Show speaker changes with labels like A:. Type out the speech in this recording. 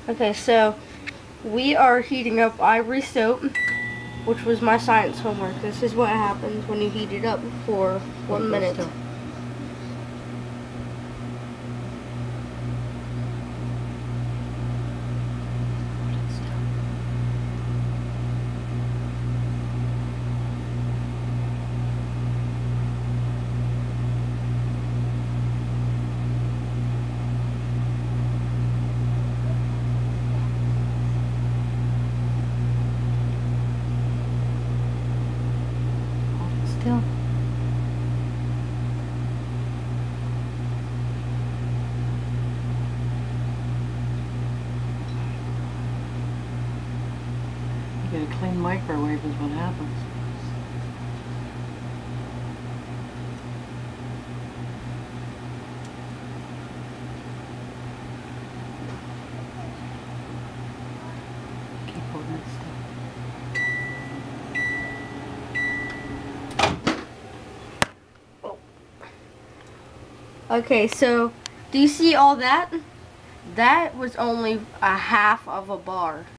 A: Okay, so we are heating up Ivory Soap, which was my science homework. This is what happens when you heat it up for 1 minute.
B: Still. Still. You get a clean microwave is what happens. Keep holding it still.
A: Okay, so do you see all that? That was only a half of a bar.